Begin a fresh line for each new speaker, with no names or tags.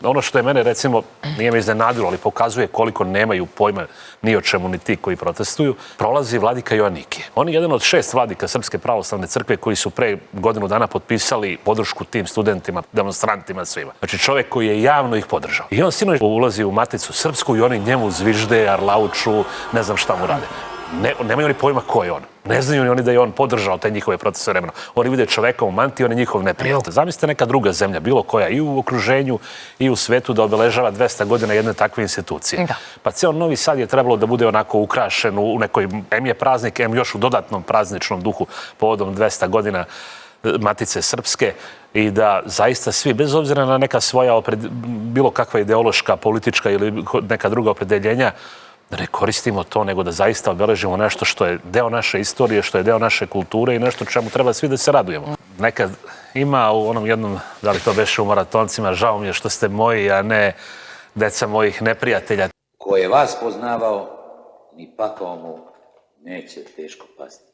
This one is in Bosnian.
Ono što je mene, recimo, nije me iznenadilo, ali pokazuje koliko nemaju pojma ni o čemu ni ti koji protestuju, prolazi vladika Joannikije. On je jedan od 6 vladika Srpske pravoslavne crkve koji su pre godinu dana potpisali podršku tim studentima, demonstrantima, svima. Znači čovjek koji je javno ih podržao. I on sinoć ulazi u Maticu srpsku i oni njemu zvižde, arlauču, ne znam šta mu rade. Nemaju oni pojma ko je on. Ne znaju oni da je on podržao te njihove proteste vremena. Oni vide čoveka u mantiji, on je njihov neprijatelj. Zamislite neka druga zemlja, bilo koja, i u okruženju i u svetu, da obeležava 200 godina jedne takve institucije. Da. Pa ceo Novi Sad je trebalo da bude onako ukrašen u nekoj, em je praznik, em još u dodatnom prazničnom duhu povodom 200 godina Matice Srpske i da zaista svi, bez obzira na neka svoja bilo kakva ideološka, politička ili neka druga opredeljenja, da ne koristimo to, nego da zaista obeležimo nešto što je deo naše istorije, što je deo naše kulture i nešto čemu treba svi da se radujemo. Nekad ima u onom jednom, da li to beše u Maratoncima, žao mi je što ste moji, a ne deca mojih neprijatelja.
Ko je vas poznavao, ni pakao mu neće teško pasti.